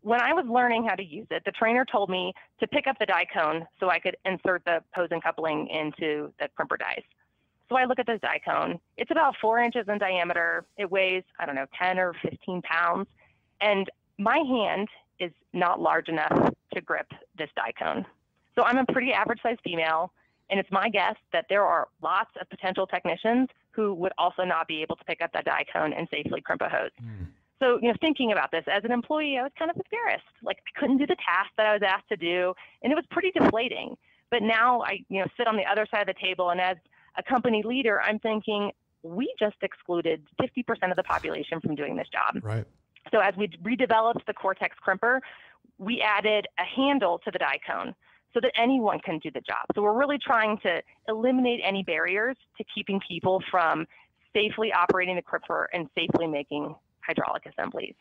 When I was learning how to use it, the trainer told me to pick up the die cone so I could insert the hose and coupling into the crimper dies. So I look at this die cone. It's about 4 inches in diameter. It weighs, I don't know, 10 or 15 pounds. And my hand is not large enough to grip this die cone. So I'm a pretty average sized female. And it's my guess that there are lots of potential technicians who would also not be able to pick up that die cone and safely crimp a hose. So, thinking about this as an employee, I was kind of embarrassed. Like I couldn't do the task that I was asked to do, and it was pretty deflating. But now I, sit on the other side of the table, and as a company leader, I'm thinking we just excluded 50% of the population from doing this job. Right. So as we redeveloped the Cortex crimper, we added a handle to the die cone so that anyone can do the job. So we're really trying to eliminate any barriers to keeping people from safely operating the crimper and safely making hydraulic assemblies.